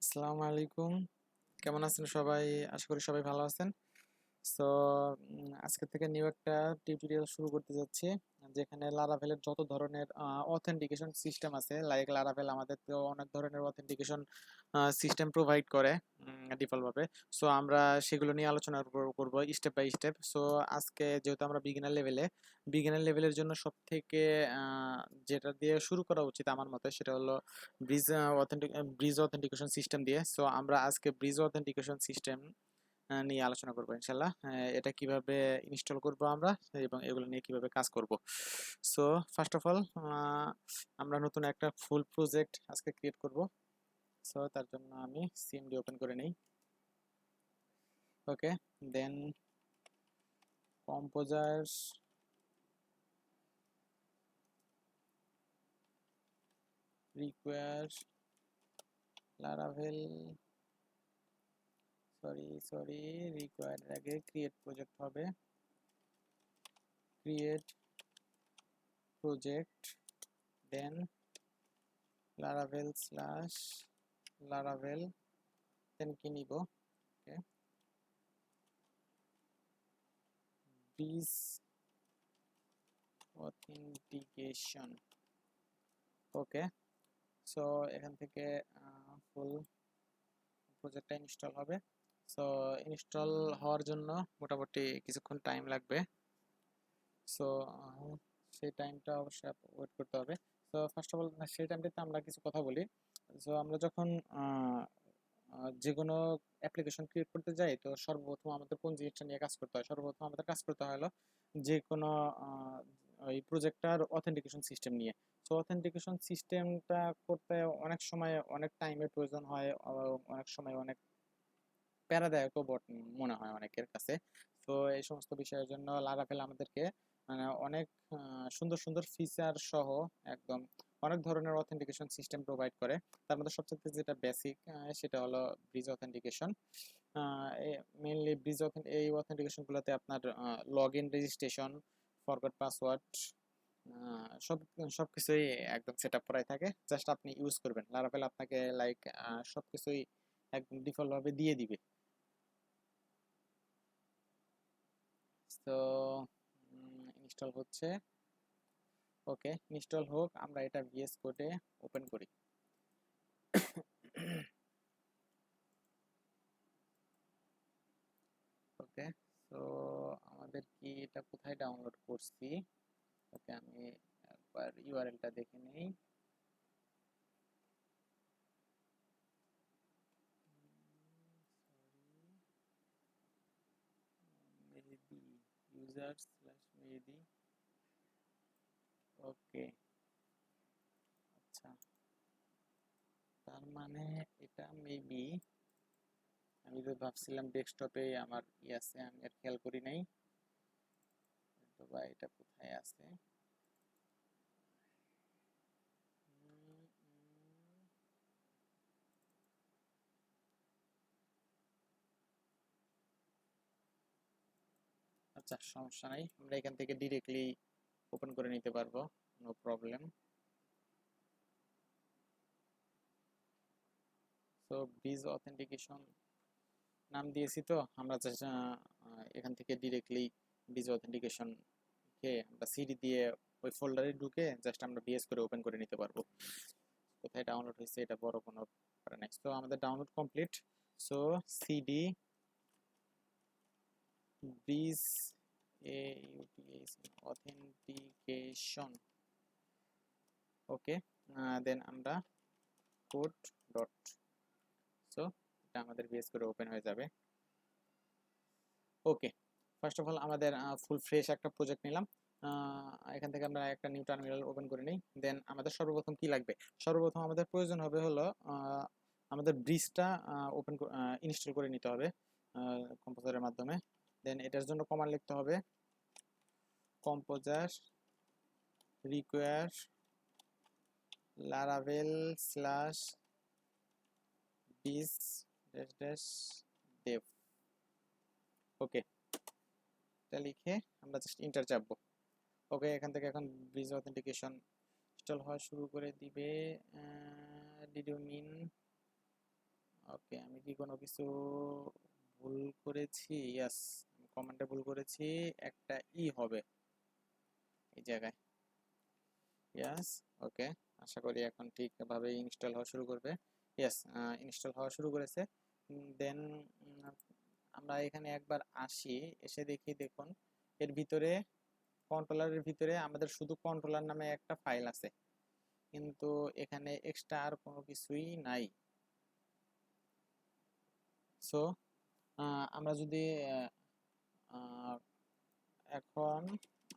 আসসালামু আলাইকুম। কেমন আছেন সবাই? আশা করি সবাই ভালো আছেন। সো আজকে থেকে নিউ একটা টিউটোরিয়াল শুরু করতে যাচ্ছি, যেখানে লারাভেলের যত ধরনের অথেন্টিকেশন সিস্টেম আছে, লাইক লারাভেল আমাদের তো অনেক ধরনের অথেন্টিকেশন সিস্টেম প্রোভাইড করে ডিফল্ট ভাবে। সো আমরা সেগুলো নিয়ে আলোচনা করব স্টেপ বাই স্টেপ। সো আজকে যেহেতু আমরা বিগিনার লেভেলের জন্য সব থেকে যেটা দিয়ে শুরু করা উচিত আমার মতে, সেটা হলো ব্রিজ ব্রিজ অথেন্টিকেশন সিস্টেম দিয়ে। সো আমরা আজকে ব্রিজ অথেন্টিকেশন সিস্টেম নিয়ে আলোচনা করবো ইনশাল্লাহ। এটা কিভাবে ইনস্টল করব আমরা, এবং এগুলো নিয়ে কিভাবে কাজ করব। সো ফার্স্ট অফ অল আমরা নতুন একটা ফুল প্রজেক্ট আজকে ক্রিয়েট করব। সো তার জন্য আমি সিএমডি ওপেন করে নিই। Okay, then composer, require, Laravel, sorry require আগে ক্রিয়েট প্রজেক্ট হবে, create project, then Laravel slash Laravel, then কি নিব, okay, breeze authentication. Okay, so এখান থেকে ফুল প্রজেক্টটা ইনস্টল হবে। সো ইনস্টল হওয়ার জন্য মোটামুটি কিছুক্ষণ টাইম লাগবে। সো সেই টাইমটা অবশ্যই ওয়েট করতে হবে। সো ফার্স্ট অফ অল সেই টাইমটাতে আমরা কিছু কথা বলি। সো আমরা যখন যে কোনো অ্যাপ্লিকেশন ক্রিয়েট করতে যাই, তো সর্বপ্রথম আমাদের কোন জিনিসটা নিয়ে কাজ করতে হয়? সর্বপ্রথম আমাদের কাজ করতে হয় হলো যে কোনো ওই প্রজেক্টটার অথেন্টিকেশন সিস্টেম নিয়ে। সো অথেন্টিকেশন সিস্টেমটা করতে অনেক সময় অনেক টাইমের প্রয়োজন হয়, অনেক সময় অনেক প্যারাদায়কও মনে হয় অনেকের কাছে। তো এই সমস্ত বিষয়ের জন্য লারাভেল আমাদেরকে মানে অনেক সুন্দর সুন্দর ফিচার সহ একদম অনেক ধরনের অথেন্টিকেশন সিস্টেম প্রোভাইড করে। তার মধ্যে সবচেয়ে যেটা বেসিক, সেটা হলো ব্রিজ অথেন্টিকেশন। মেইনলি এই অথেন্টিকেশনগুলোতে আপনার log in, registration, forgot password, সব সবকিছুই একদম সেট আপ করাই থাকে। জাস্ট আপনি ইউজ করবেন, লারাভেল আপনাকে লাইক সবকিছুই একদম ডিফল্ট ভাবে দিয়ে দিবে। তো ইনস্টল হচ্ছে। ওকে, ইনস্টল হোক, আমরা এটা ভিএস কোডে ওপেন করি। ওকে, সো আমাদের কি এটা কোথায় ডাউনলোড করছি? ওকে, আমি একবার ইউআরএলটা দেখে নেই। মেহেদি, ইউজার স্ল্যাশ মেহেদি। ওকে, আচ্ছা, তার মানে এটা মেবি, আমি তো ভাবছিলাম ডেস্কটপে আমার আছে, আমি আর খেয়াল করি নাই। তো বা এটা কোথায় আছে? উম, উম, আচ্ছা, সমস্যা নাই, আমরা এখান থেকে ডিরেক্টলি ওপেন করে নিতে পারবো, no problem. So bridge authentication নাম দিয়েছি, তো আমরা জাস্ট এখান থেকে ডিরেক্টলি ব্রিজ অথেন্টিকেশন কে আমরা সিডি দিয়ে ওই ফোল্ডারে ঢুকে জাস্ট আমরা বিএস করে ওপেন করে নিতে পারবো। কোথায় ডাউনলোড হয়েছে এটা বড় কোনো ব্যাপার নাই। তো আমাদের download complete. So CD breeze authentication. Okay, then আমরা কোড ডট, সো এটা আমাদের বিএস করে ওপেন হয়ে যাবে। ওকে, ফার্স্ট অফ অল আমাদের ফুল ফ্রেশ একটা প্রজেক্ট নিলাম। এখান থেকে আমরা একটা নিউ টার্মিনাল ওপেন করে নিই। দেন আমাদের সর্বপ্রথম কি লাগবে? সর্বপ্রথম আমাদের প্রয়োজন হবে হলো আমাদের ব্রিজটা ওপেন ইনস্টল করে নিতে হবে কম্পোজারের মাধ্যমে। দেন এটার জন্য কমান্ড লিখতে হবে composer require Laravel slash breeze dash dash dev. Okay, এটা লিখে আমরা জাস্ট ইন্টার চাপবো। ওকে, এখান থেকে এখন ব্রিজ অথেন্টিকেশন ইনস্টল হওয়া শুরু করে দিবে। ডিড ইউ মিন ওকে, আমি কি কোনো কিছু ভুল করেছি? ইয়েস, কমান্ডে ভুল করেছি, একটা ই হবে এই জায়গায়। ইয়েস, ওকে, আশা করি এখন ঠিকভাবে ইনস্টল হওয়া শুরু করবে। ইয়েস, ইনস্টল হওয়া শুরু করেছে। দেন আমরা এখানে একবার আসি, এসে দেখি, দেখুন এর ভিতরে, কন্ট্রোলারের ভিতরে আমাদের শুধু কন্ট্রোলার নামে একটা ফাইল আছে, কিন্তু এখানে এক্সট্রা আর কোনো কিছুই নাই। সো আমরা যদি এখন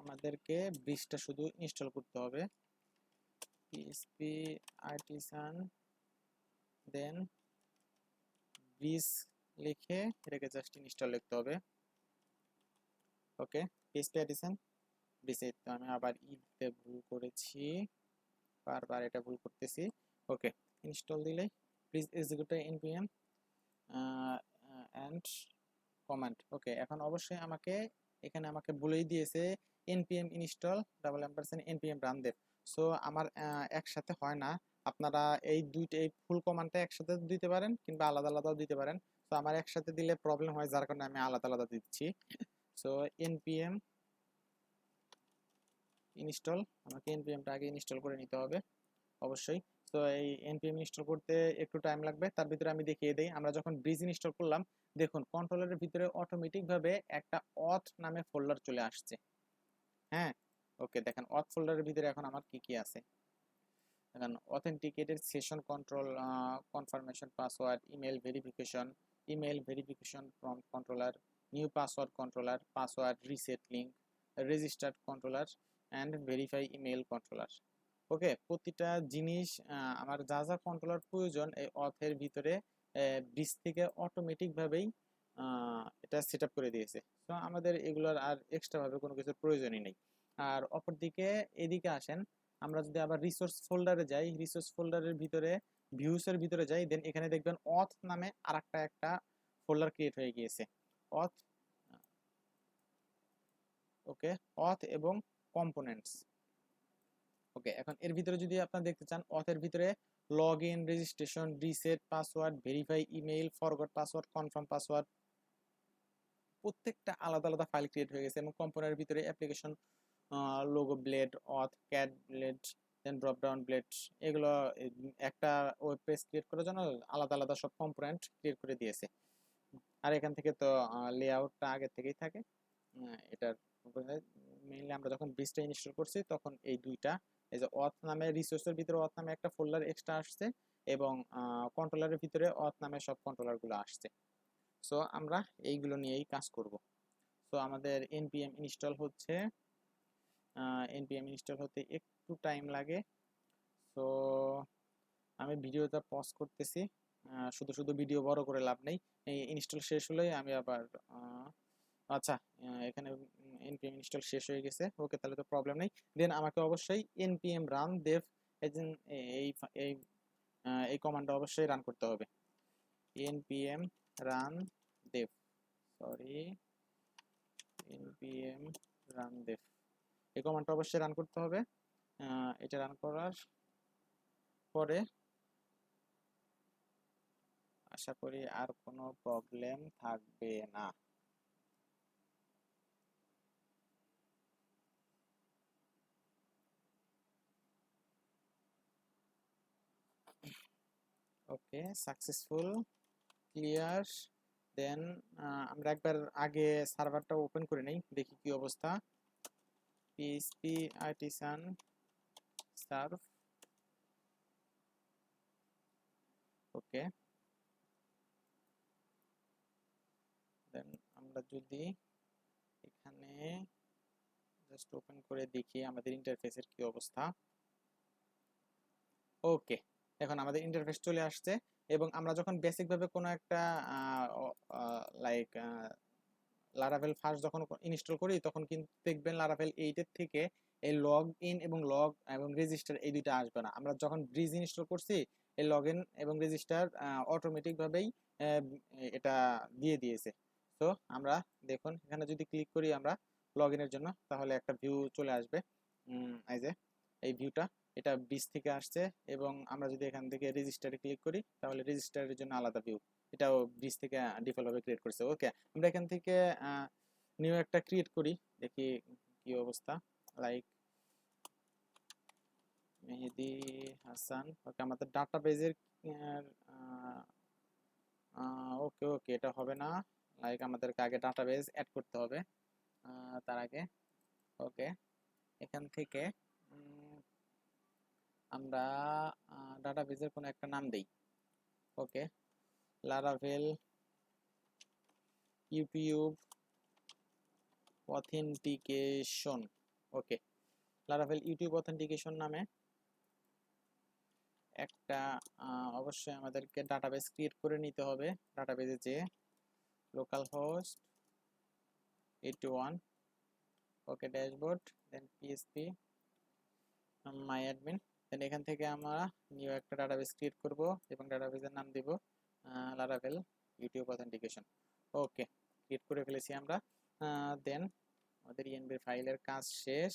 আমাদেরকে ব্রিজটা শুধু ইনস্টল করতে হবে, পিএসপি আর্টিসান, দেন ব্রিজ লিখে এটাকে জাস্ট ইনস্টল লিখতে হবে। ওকে, পিএসপি আর্টিসান ব্রিজ। তো আমি আবার দিতে ভুল করেছি, বারবার এটা ভুল করতেছি। ওকে, ইনস্টল দিলেই please execute npm and command. Okay, এখন অবশ্যই এখানে আমাকে বলেই দিয়েছে npm install $npm run dev। So আমার একসাথে হয় না, আপনারা এই ফুল কমান্ডটা একসাথে দিতে পারেন কিংবা আলাদা আলাদাও দিতে পারেন। তো আমার একসাথে দিলে প্রবলেম হয়, যার কারণে আমি আলাদা আলাদা দিচ্ছি। সো npm ইনস্টল, আমাকে npmটা আগে ইনস্টল করে নিতে হবে অবশ্যই। তো এই npm ইনস্টল করতে একটু টাইম লাগবে, তার ভিতরে আমি দেখিয়ে দেই। আমরা যখন ব্রিজ ইনস্টল করলাম, দেখুন কন্ট্রোলারের ভিতরে অটোমেটিক ভাবে একটা অথ নামে ফোল্ডার চলে আসছে। হ্যাঁ, ওকে, দেখেন অথ ফোল্ডারের ভিতরে এখন আমার কি কি আছে। দেখেন authenticated session control, confirmation password, email verification from controller, new password controller, password reset link, registered controller and verify email controller. Okay, প্রতিটা জিনিস আমার যা যা কন্ট্রোলার প্রয়োজন এই অথের ভিতরে ব্রিজ থেকে অটোমেটিক ভাবেই এটা সেট আপ করে দিয়েছে। তো আমাদের এগুলোর আর এক্সট্রা ভাবে কোনো কিছুর প্রয়োজনই নেই। আর অপরদিকে এদিকে আসেন, আমরা যদি আবার রিসোর্স ফোল্ডারে যাই, রিসোর্স ফোল্ডারের ভিতরে ভিউসের ভিতরে যাই, দেন এখানে দেখবেন অথ নামে একটা ফোল্ডার ক্রিয়েট হয়ে গিয়েছে। অথ, ওকে, অথ এবং কম্পোনেন্টস। ওকে, এখন এর ভিতরে যদি আপনারা দেখতে চান, অথের ভিতরে log in, registration, reset password, verify email, forgot password, confirm password, প্রত্যেকটা আলাদা আলাদা ফাইল ক্রিয়েট হয়ে গেছে। এবং কম্পোনেন্টের ভিতরে application logo blade, auth cat blade, then drop down blade, এগুলো একটা ওয়েব পেজ ক্রিয়েট করার জন্য আলাদা আলাদা সব কম্পোনেন্ট ক্রিয়েট করে দিয়েছে। আর এখান থেকে তো লেআউটটা আগে থেকেই থাকে। এটার মেইনলি আমরা যখন ব্রিজটা ইনস্টল করছি তখন এই দুইটা, এই যে অথ নামে রিসোর্সের ভিতরে অথ নামে একটা ফোল্ডার এক্সট্রা আসছে এবং কন্ট্রোলারের ভিতরে অথ নামে সব কন্ট্রোলারগুলো আসছে। সো আমরা এইগুলো নিয়েই কাজ করব। সো আমাদের npm ইনস্টল হচ্ছে, npm ইনস্টল হতে একটু টাইম লাগে। সো আমি ভিডিওটা পজ করতেছি, শুধু শুধু ভিডিও বড় করে লাভ নেই। এই ইনস্টল শেষ হলেই আমি আবার আচ্ছা, এখানে npm ইনস্টল শেষ হয়ে গেছে। ওকে, তাহলে তো প্রবলেম নেই। দেন আমাকে অবশ্যই npm রান দেভ এই এই এই কমান্ডটা অবশ্যই রান করতে হবে। npm run they've, sorry, npm run they've, এই কমান্ডটা অবশ্যই রান করতে হবে। এটা রান করার পরে আশা করি আর কোনো প্রবলেম থাকবে না। ওকে, সাকসেসফুল, ক্লিয়ার। দেন আমরা একবার আগে সার্ভারটা ওপেন করে নেই, দেখি কি অবস্থা। পিএইচপি আর্টিসান সার্ভ, ওকে। দেন আমরা যদি এখানে জাস্ট ওপেন করে দেখি আমাদের ইন্টারফেসের কি অবস্থা। ওকে, এখন আমাদের ইন্টারফেস চলে আসছে এবং আমরা যখন বেসিক ভাবে কোনো একটা লাইক লারাভেল ফার্স্ট যখন ইনস্টল করি তখন কিন্তু দেখবেন লারাভেল 8 এর থেকে এই লগ ইন এবং রেজিস্টার এই দুইটা আসবে না। আমরা যখন ব্রিজ ইনস্টল করছি এই লগ ইন এবং রেজিস্টার অটোমেটিক ভাবেই এটা দিয়ে দিয়েছে। তো আমরা দেখুন এখানে যদি ক্লিক করি আমরা লগ ইনের জন্য, তাহলে একটা ভিউ চলে আসবে। এই যে এই ভিউটা, এটা ব্রিজ থেকে আসছে, এবং আমরা যদি এখান থেকে রেজিস্টারে ক্লিক করি তাহলে রেজিস্টারের জন্য আলাদা ভিউ, এটাও ব্রিজ থেকে ডিফল্টভাবে ক্রিয়েট করছে। ওকে, আমরা এখান থেকে নিউ একটা ক্রিয়েট করি, দেখি কি অবস্থা। লাইক মেহেদি হাসান। ওকে, আমাদের ডাটাবেজের ওকে ওকে, এটা হবে না। লাইক আমাদেরকে আগে ডাটাবেজ অ্যাড করতে হবে তার আগে। ওকে, এখান থেকে আমরা ডাটাবেজের কোনো একটা নাম দেই। ওকে, লারাভেল ইউটিউব অথেন্টিকেশন। ওকে, লারাভেল ইউটিউব অথেন্টিকেশন নামে একটা অবশ্যই আমাদেরকে ডাটাবেজ ক্রিয়েট করে নিতে হবে। ডাটাবেজে যে local host 81, okay, dashboard, then PSP my admin. Then এখান থেকে আমরা নিউ একটা ডাটাবেজ ক্রিয়েট করব এবং ডাটাবেজের নাম দিব লারাভেল ইউটিউব অথেন্টিকেশন। ওকে, ক্রিয়েট করে ফেলেছি আমরা। দেন আমাদের ইএনবির ফাইলের কাজ শেষ।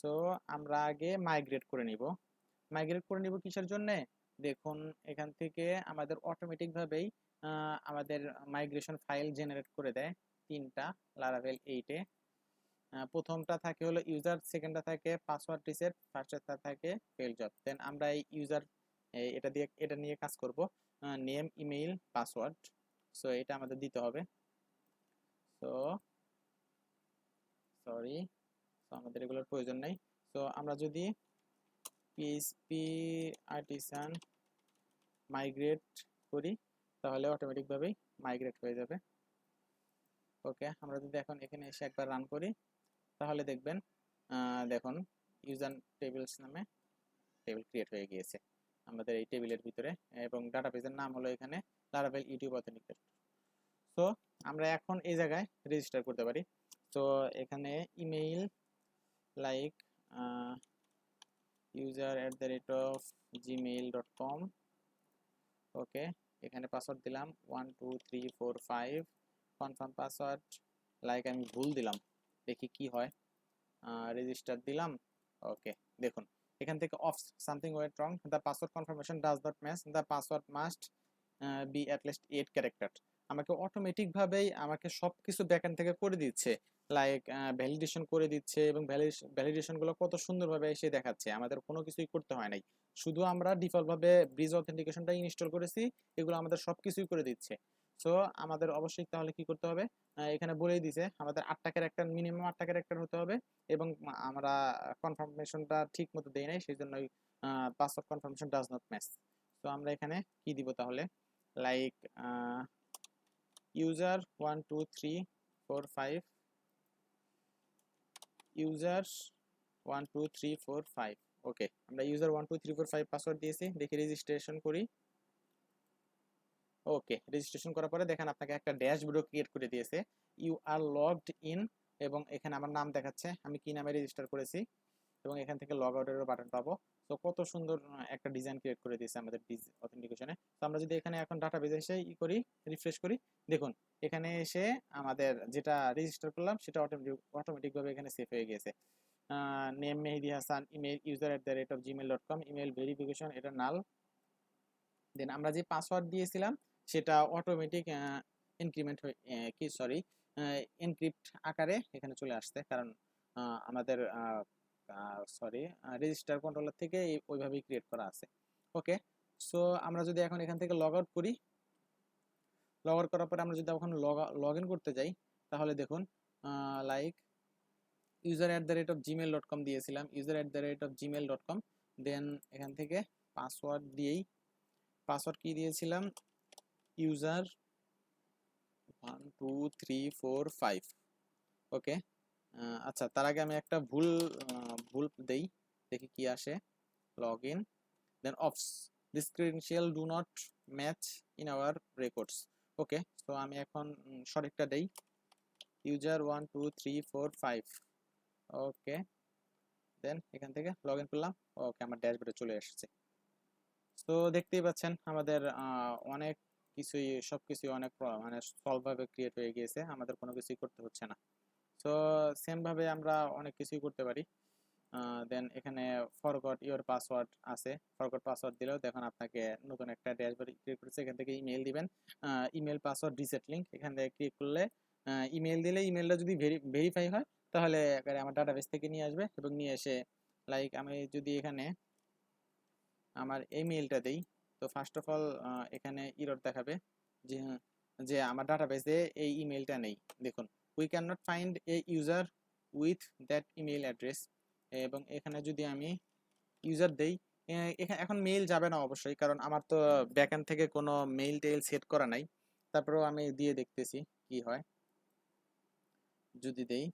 সো আমরা আগে মাইগ্রেট করে নিব। মাইগ্রেট করে নিব কিসের জন্য? দেখুন, এখান থেকে আমাদের অটোমেটিকভাবেই আমাদের মাইগ্রেশন ফাইল জেনারেট করে দেয় তিনটা লারাভেল 8-এ। প্রথমটা থাকে হলো ইউজার, সেকেন্ডটা থাকে পাসওয়ার্ড রিসেট, ফার্স্টটা থাকে ফেল জব। দেন আমরা এই ইউজার এটা নিয়ে কাজ করব, নেম, ইমেইল, পাসওয়ার্ড। সো এটা আমাদের দিতে হবে। সো সরি, সো আমাদের এগুলোর প্রয়োজন নেই। সো আমরা যদি পিএইচপি আর্টিসান মাইগ্রেট করি তাহলে অটোমেটিকভাবেই মাইগ্রেট হয়ে যাবে। ওকে, আমরা যদি এখন এখানে এসে একবার রান করি তাহলে দেখবেন, দেখুন ইউজার টেবিলস নামে টেবিল ক্রিয়েট হয়ে গিয়েছে আমাদের এই টেবিলের ভিতরে, এবং ডাটাবেজের নাম হলো এখানে লারাভেল ইউটিউব অথেন্টিকেশন। সো আমরা এখন এই জায়গায় রেজিস্টার করতে পারি। তো এখানে ইমেইল লাইক user@gmail.com। ওকে, এখানে পাসওয়ার্ড দিলাম 12345, কনফার্ম পাসওয়ার্ড। লাইক আমি ভুল দিলাম, দেখি কি হয়। রেজিস্টার দিলাম। ওকে, দেখুন এখান থেকে of something went wrong, the password confirmation does not match, the password must be at least 8 character. আমাকে অটোমেটিকভাবেই আমাকে সব কিছু ব্যাকএন্ড থেকে করে দিচ্ছে, লাইক ভ্যালিডেশন করে দিচ্ছে, এবং ভ্যালিডেশনগুলো কত সুন্দরভাবে এসে দেখাচ্ছে। আমাদের কোনো কিছুই করতে হয় নাই, শুধু আমরা ডিফল্টভাবে ব্রিজ অথেন্টিকেশনটা ইনস্টল করেছি, এগুলো আমাদের সব কিছুই করে দিচ্ছে। সো আমাদের অবশ্যই তাহলে কি করতে হবে, এখানে বলেই দিছে আমাদের 8টা ক্যারেক্টার, মিনিমাম 8টা ক্যারেক্টার হতে হবে, এবং আমরা কনফার্মেশনটা ঠিক মতো দেই নাই, সেই জন্য password confirmation does not match. তো আমরা এখানে কি দিব তাহলে, লাইক user 12345, user 12345। ওকে, আমরা user 12345 পাসওয়ার্ড দিয়েছি, দেখি রেজিস্ট্রেশন করি। ওকে, রেজিস্ট্রেশন করার পরে দেখেন আপনাকে একটা ড্যাশবোর্ড ক্রিয়েট করে দিয়েছে, ইউ আর লগড ইন, এবং এখানে আমার নাম দেখাচ্ছে আমি কি নামে রেজিস্টার করেছি, এবং এখান থেকে লগ আউটেরও বাটন পাবো। তো কত সুন্দর একটা ডিজাইন ক্রিয়েট করে দিয়েছে আমাদের অথেন্টিকেশনে। তো আমরা যদি এখানে এখন ডাটাবেজে এসে করি, রিফ্রেশ করি, দেখুন এখানে এসে আমাদের যেটা রেজিস্টার করলাম সেটা অটোমেটিকভাবে এখানে সেভ হয়ে গেছে। Name Mehedi Hasan, email user@gmail.com, email verification এটা নাল। দেন আমরা যে পাসওয়ার্ড দিয়েছিলাম সেটা অটোমেটিক ইনক্রিমেন্ট হয়ে এনক্রিপ্ট আকারে এখানে চলে আসছে, কারণ আমাদের রেজিস্টার কন্ট্রোলার থেকে ওইভাবেই ক্রিয়েট করা আছে। ওকে, সো আমরা যদি এখন এখান থেকে লগ আউট করি, লগ আউট করার পরে আমরা যদি এখন লগ ইন করতে যাই তাহলে দেখুন, লাইক user@gmail.com দিয়েছিলাম, user@gmail.com। দেন এখান থেকে পাসওয়ার্ড দিয়েই, পাসওয়ার্ড কি দিয়েছিলাম, user 12345। ওকে, আচ্ছা, তার আগে আমি একটা ভুল দেই, দেখি কি আসে। Log in, then oops, this credential do not match in our records. Okay, তো আমি এখন সঠিকটা দেই, user 12345। ওকে, দেন এখান থেকে লগ ইন করলাম। ওকে, আমার ড্যাশবোর্ডে চলে এসেছে। তো দেখতেই পাচ্ছেন আমাদের অনেক কিছুই, সবকিছুই অনেক মানে সলভ ভাবে ক্রিয়েট হয়ে গিয়েছে, আমাদের কোনো কিছুই করতে হচ্ছে না। তো সেম ভাবে আমরা অনেক কিছুই করতে পারি। দেন এখানে ফরগট ইওর পাসওয়ার্ড আছে, ফরগট পাসওয়ার্ড দিলেও দেখুন আপনাকে নতুন একটা ড্যাশবোর্ড ক্রিয়েট করেছে। এখান থেকে ইমেল দিবেন, ইমেল পাসওয়ার্ড রিসেট লিঙ্ক এখান থেকে ক্লিক করলে ইমেল দিলে ইমেলটা যদি ভেরিফাই হয় তাহলে আমার ডাটাবেস থেকে নিয়ে আসবে এবং নিয়ে এসে লাইক আমি যদি এখানে আমার ইমেলটা দেই তো ফার্স্ট অফ অল এখানে ইরর দেখাবে যে যে আমার ডাটাবেসে এই ইমেলটা নেই। দেখুন we can not find a user with that email address, এবং এখানে যদি আমি ইউজার দেই এখানে এখন মেইল যাবে না অবশ্যই, কারণ আমার তো ব্যাকএন্ড থেকে কোনো মেইল টেইল সেট করা নাই। তারপরেও আমি দিয়ে দেখতেছি কি হয়। যদি দেই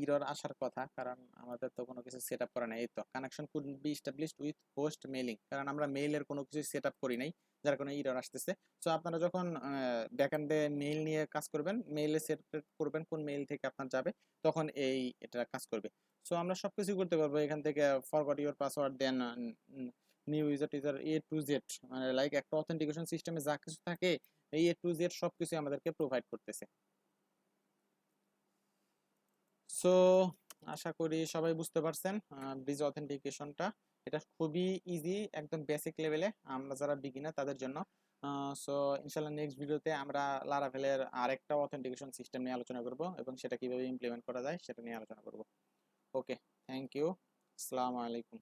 ইরর আসার কথা, কারণ আমাদের তো কোনো কিছু সেট আপ করা নাই। এই তো connection could be established with host mailing, কারণ আমরা মেইলের কোনো কিছু সেট আপ করি নাই, যার কারণে ইরর আসতেছে। সো আপনারা যখন ব্যাকএন্ডে মেইল নিয়ে কাজ করবেন, মেইলে সেট করবেন কোন মেইল থেকে আপনার যাবে, তখন এটা কাজ করবে। সো আমরা সব কিছু করতে পারবো এখান থেকে, forgot your password, then new user teaser A to Z, মানে লাইক একটা অথেন্টিকেশন সিস্টেমে যা কিছু থাকে এই এ টু জেড সব কিছু আমাদেরকে প্রোভাইড করতেছে। সো আশা করি সবাই বুঝতে পারছেন ব্রিজ অথেন্টিকেশনটা। এটা খুবই ইজি, একদম বেসিক লেভেলে আমরা যারা বিগিনার তাদের জন্য। সো ইনশাল্লাহ নেক্সট ভিডিওতে আমরা লারাভেলের আরেকটা অথেন্টিকেশন সিস্টেম নিয়ে আলোচনা করব এবং সেটা কিভাবে ইমপ্লিমেন্ট করা যায় সেটা নিয়ে আলোচনা করব। ওকে, থ্যাংক ইউ, আসসালামু আলাইকুম।